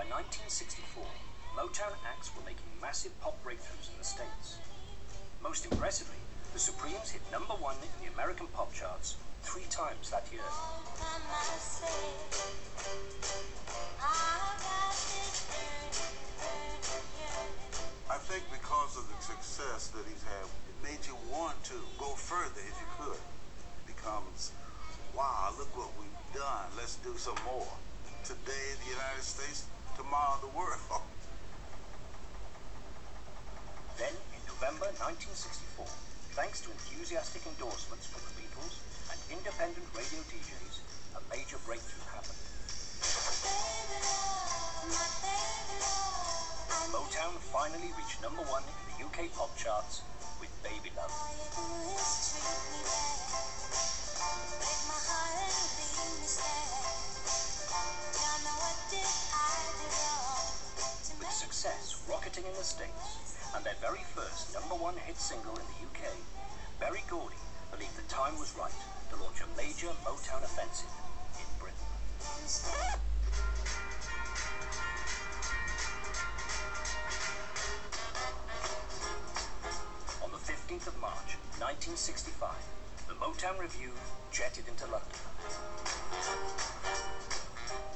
1964, Motown acts were making massive pop breakthroughs in the States. Most impressively, the Supremes hit #1 in the American pop charts 3 times that year. I think because of the success that he's had, it made you want to go further if you could. It becomes, wow, look what we've done. Let's do some more. Today, the United States, tomorrow, the world. Then, in November 1964, thanks to enthusiastic endorsements from the Beatles and independent radio DJs, a major breakthrough happened. Motown finally reached #1 in the UK pop charts with Baby Love. With success rocketing in the States and their very first #1 hit single in the UK, Berry Gordy believed the time was right to launch a major Motown offensive in Britain. On the 15th of March, 1965, the Motown Revue jetted into London.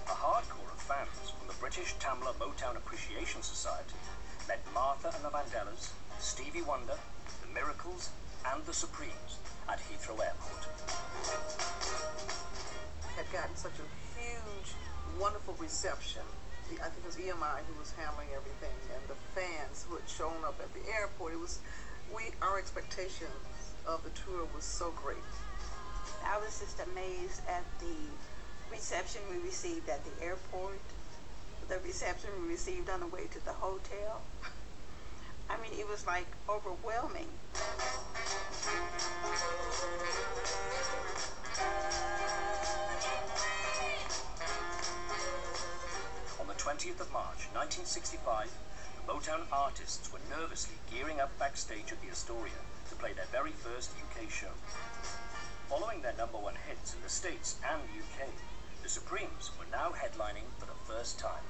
A hardcore of fans from the British Tamla Motown Appreciation Society met Martha and the Vandellas, Stevie Wonder, the Miracles, and the Supremes at Heathrow Airport. Had gotten such a huge, wonderful reception. I think it was EMI who was handling everything, and the fans who had shown up at the airport. Our expectations of the tour was so great. I was just amazed at the reception we received at the airport, the reception we received on the way to the hotel. I mean, it was like overwhelming. On the 20th of March, 1965, the Motown artists were nervously gearing up backstage at the Astoria to play their very first UK show. Following their #1 hits in the States and UK, the Supremes were now headlining for the first time.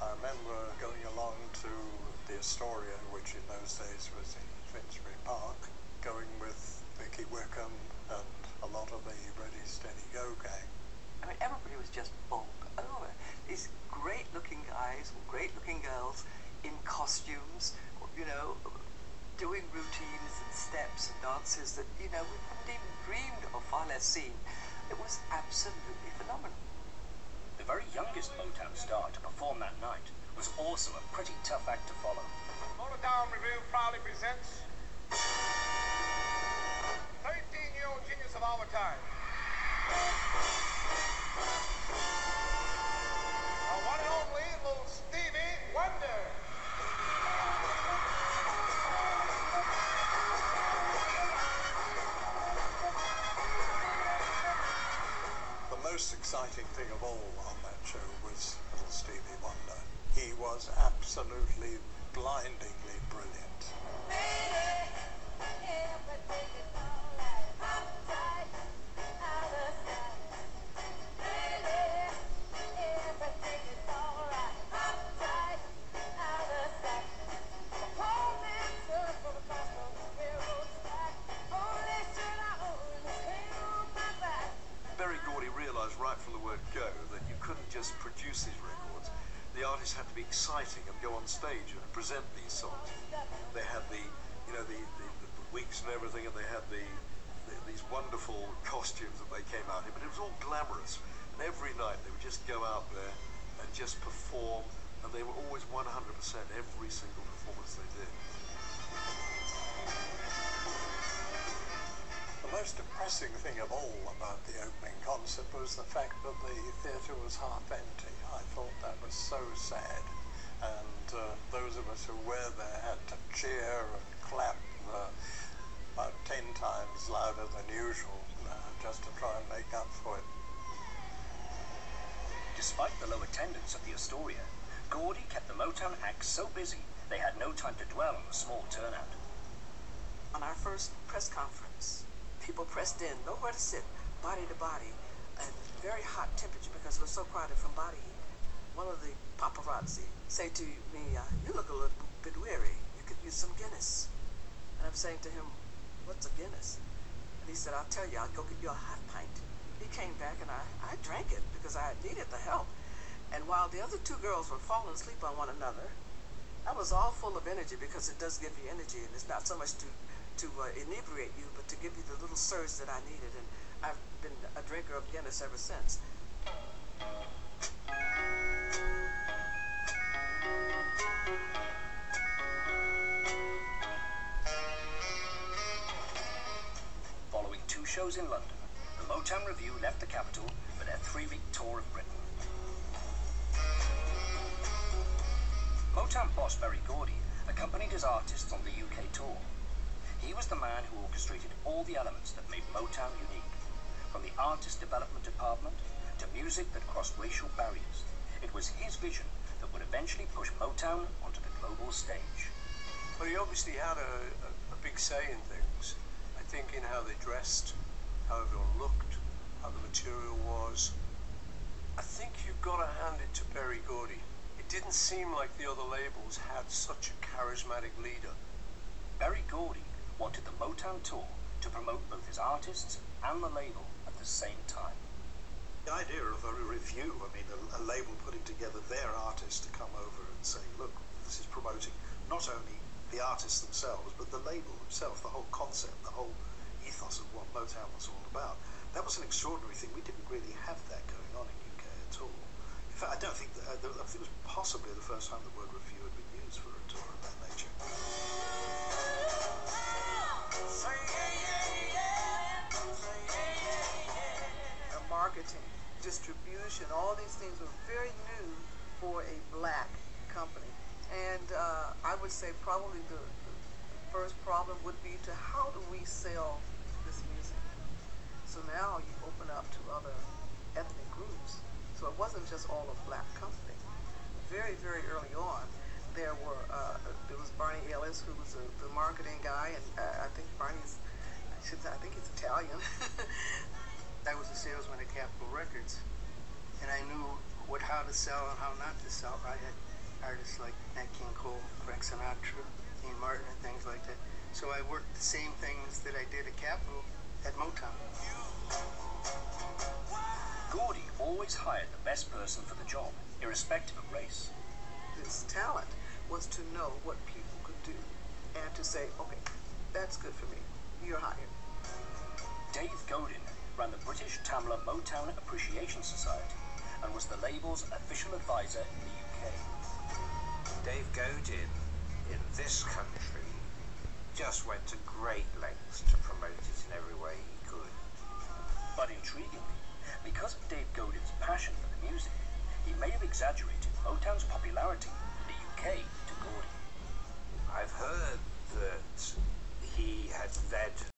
I remember going along to the Astoria, which in those days was in Finsbury Park, going with Vicky Wickham and a lot of the Ready Steady Go gang. I mean, everybody was just bowled over. These great-looking guys or great-looking girls in costumes, you know, doing routines and steps and dances that, you know, we hadn't even dreamed of, far less seen. It was absolutely phenomenal. The very youngest Motown star to perform that night was also a pretty tough act to follow. Motown Revue proudly presents 13-year-old genius of our time. The one and only little Stevie Wonder. The most exciting thing of all on that show was little Stevie Wonder. He was absolutely blindingly brilliant. Berry Gordy realised right from the word go that you couldn't just produce these records. The artists had to be exciting and go on stage and present these songs. They had the wigs and everything, and they had these wonderful costumes that they came out in, but it was all glamorous. And every night they would just go out there and just perform, and they were always 100% every single performance they did. The most depressing thing of all about the opening concert was the fact that the theatre was half empty. I thought that was so sad, and those of us who were there had to cheer and clap about 10 times louder than usual just to try and make up for it. Despite the low attendance at the Astoria, Gordy kept the Motown acts so busy they had no time to dwell on the small turnout. On our first press conference, people pressed in, nowhere to sit, body to body, and very hot temperature because it was so crowded from body heat. one of the paparazzi say to me, you look a little bit weary. You could use some Guinness. And I'm saying to him, what's a Guinness? And he said, I'll tell you, I'll go get you a half pint. He came back and I drank it because I needed the help. And while the other two girls were falling asleep on one another, I was all full of energy because it does give you energy, and it's not so much to inebriate you, but to give you the little surge that I needed. And I've been a drinker of Guinness ever since. Following 2 shows in London, the Motown Revue left the capital for their 3-week tour of Britain. Motown boss Berry Gordy accompanied his artists on the UK tour. He was the man who orchestrated all the elements that made Motown unique, from the artist development department to music that crossed racial barriers. It was his vision that would eventually push Motown onto the global stage. Well, he obviously had a big say in things. I think in how they dressed, how everyone looked, how the material was. I think you've got to hand it to Berry Gordy. It didn't seem like the other labels had such a charismatic leader. Berry Gordy wanted the Motown tour to promote both his artists and the label at the same time. The idea of a review, I mean, a label putting together their artists to come over and say, look, this is promoting not only the artists themselves, but the label itself, the whole concept, the whole ethos of what Motown was all about. That was an extraordinary thing. We didn't really have that going on in UK at all. In fact, I don't think that, I think it was possibly the first time the word review had been used for a tour of that nature. Marketing, distribution, all these things were very new for a black company. And I would say probably the first problem would be to how do we sell this music? So now you open up to other ethnic groups. So it wasn't just all a black company. Very, very early on, there was Barney Ellis, who was the marketing guy, and I think I think he's Italian. I was a salesman at Capitol Records, and I knew how to sell and how not to sell. I had artists like Nat King Cole, Frank Sinatra, Dean Martin, and things like that. So I worked the same things that I did at Capitol at Motown. Gordy always hired the best person for the job, irrespective of race. His talent was to know what people could do and to say, okay, that's good for me. You're hired. Dave Godin ran the British Tamla Motown Appreciation Society and was the label's official advisor in the UK. Dave Godin, in this country, just went to great lengths to promote it in every way he could. But intriguingly, because of Dave Godin's passion for the music, he may have exaggerated Motown's popularity